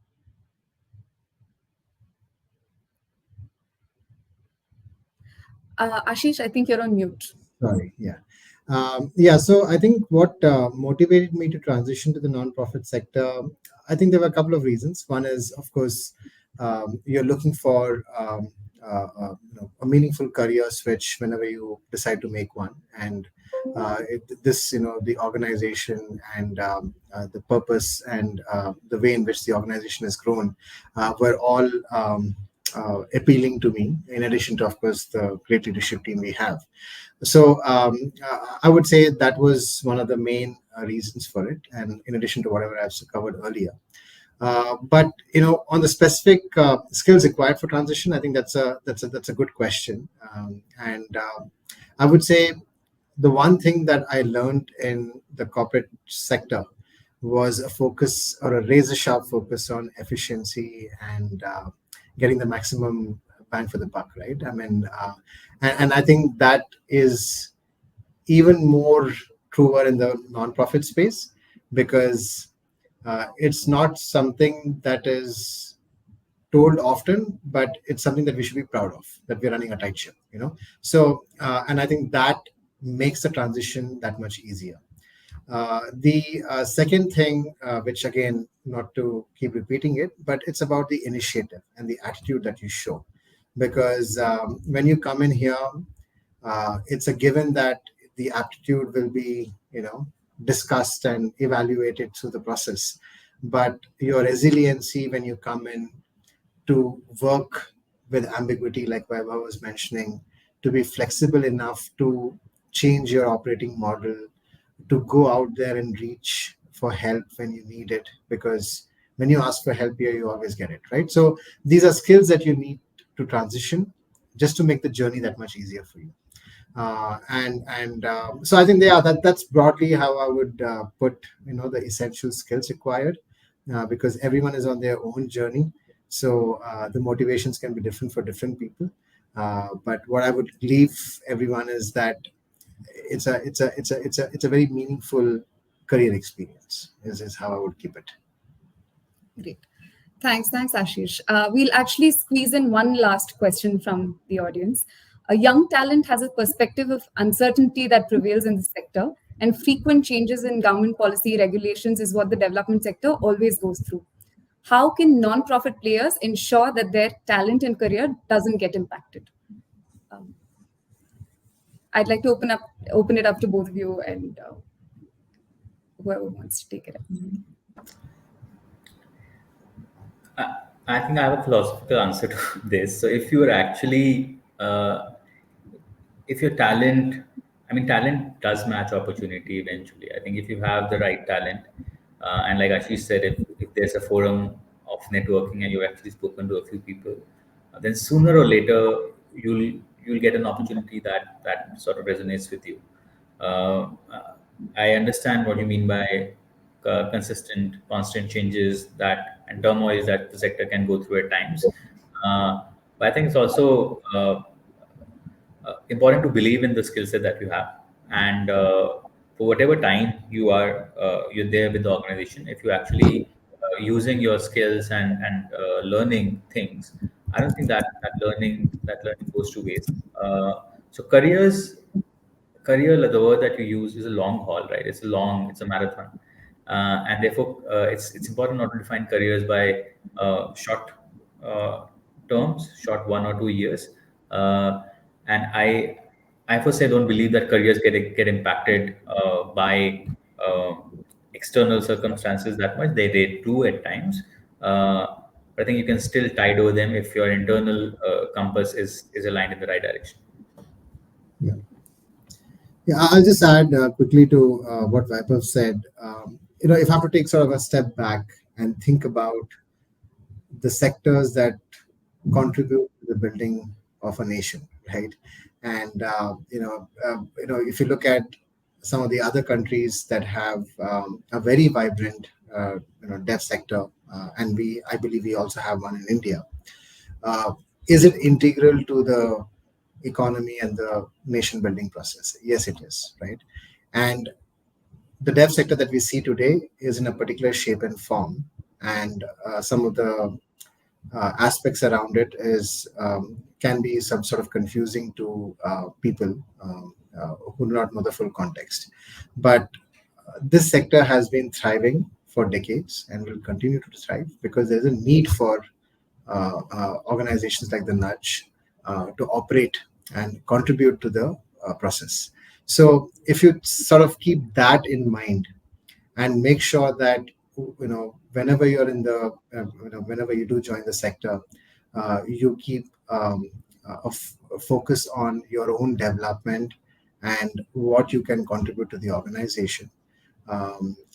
Ashish, I think you're on mute. Sorry, yeah. Yeah, so I think what motivated me to transition to the nonprofit sector, I think there were a couple of reasons. One is, of course, you're looking for a meaningful career switch whenever you decide to make one, and the organization and the purpose and the way in which the organization has grown were all appealing to me, in addition to, of course, the great leadership team we have. So I would say that was one of the main reasons for it, and in addition to whatever I've covered earlier. But on the specific skills required for transition, I think that's a good question, and I would say the one thing that I learned in the corporate sector was a focus, or a razor-sharp focus, on efficiency and getting the maximum bang for the buck, right? I mean, and I think that is even more truer in the nonprofit space, because it's not something that is told often, but it's something that we should be proud of, that we're running a tight ship, So, and I think that makes the transition that much easier. The second thing, which again, not to keep repeating it, but it's about the initiative and the attitude that you show. Because when you come in here, it's a given that the aptitude will be, discussed and evaluated through the process. But your resiliency when you come in to work with ambiguity, like Vaibhav was mentioning, to be flexible enough to change your operating model, to go out there and reach for help when you need it, because when you ask for help here, you always get it, right? So these are skills that you need to transition just to make the journey that much easier for you. So I think that's broadly how I would put the essential skills required, because everyone is on their own journey. So the motivations can be different for different people. But what I would leave everyone is that it's a very meaningful career experience. Is how I would keep it. Great. Thanks, Ashish. We'll actually squeeze in one last question from the audience. A young talent has a perspective of uncertainty that prevails in the sector, and frequent changes in government policy regulations is what the development sector always goes through. How can non-profit players ensure that their talent and career doesn't get impacted? I'd like to open it up to both of you and whoever wants to take it up. I think I have a philosophical answer to this. So if you are actually, if your talent, I mean, talent does match opportunity eventually. I think if you have the right talent, and like Ashish said, if there's a forum of networking and you've actually spoken to a few people, then sooner or later you'll get an opportunity that sort of resonates with you. I understand what you mean by constant changes that and turmoils that the sector can go through at times. But I think it's also important to believe in the skill set that you have, and for whatever time you're there with the organization, if you actually using your skills and learning things, I don't think that learning goes to waste. So career, the word that you use is a long haul, right? It's a marathon, and therefore it's important not to define careers by short terms, short 1 or 2 years. And I first say don't believe that careers get impacted by external circumstances that much. They do at times, but I think you can still tide over them if your internal compass is aligned in the right direction. Yeah. Yeah, I'll just add quickly to what Vaibhav said. If I have to take sort of a step back and think about the sectors that contribute to the building of a nation, right? And if you look at some of the other countries that have a very vibrant, dev sector, and I believe we also have one in India. Is it integral to the economy and the nation building process? Yes, it is, right? And the dev sector that we see today is in a particular shape and form, and some of the aspects around it can be some sort of confusing to people who do not know the full context. But this sector has been thriving for decades and will continue to thrive because there's a need for organizations like the Nudge to operate and contribute to the process. So if you sort of keep that in mind and make sure that whenever you're in the whenever you do join the sector, you keep a focus on your own development and what you can contribute to the organization.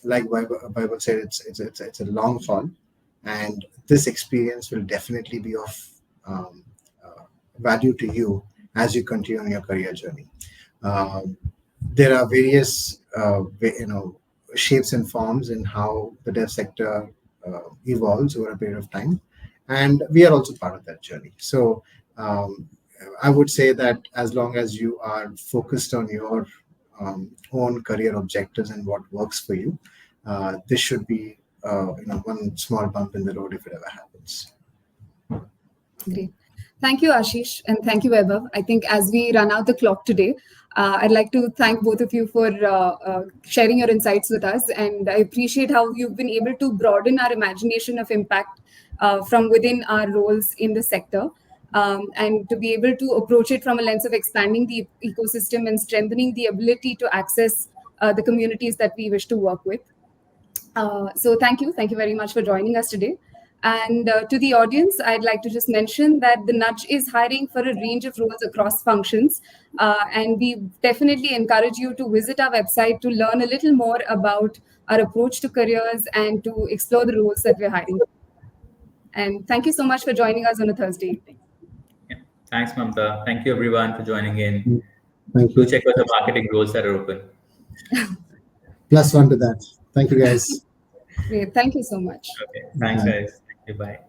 Like Vaibhav said, it's a long haul, and this experience will definitely be of value to you as you continue on your career journey. There are various shapes and forms in how the dev sector evolves over a period of time, and we are also part of that journey. So I would say that as long as you are focused on your own career objectives and what works for you, this should be one small bump in the road if it ever happens. Great. Thank you, Ashish, and thank you, Vaibhav. I think as we run out the clock today, I'd like to thank both of you for sharing your insights with us. And I appreciate how you've been able to broaden our imagination of impact from within our roles in the sector, and to be able to approach it from a lens of expanding the ecosystem and strengthening the ability to access the communities that we wish to work with. So thank you. Thank you very much for joining us today. And to the audience, I'd like to just mention that the Nudge is hiring for a range of roles across functions. And we definitely encourage you to visit our website to learn a little more about our approach to careers and to explore the roles that we're hiring. And thank you so much for joining us on a Thursday evening. Yeah. Thanks, Mamta. Thank you, everyone, for joining in. Thank Do you. check out the marketing roles that are open. +1 to that. Thank you, guys. Great. Thank you so much. Okay. Thanks, Bye. guys. Thank you. Bye.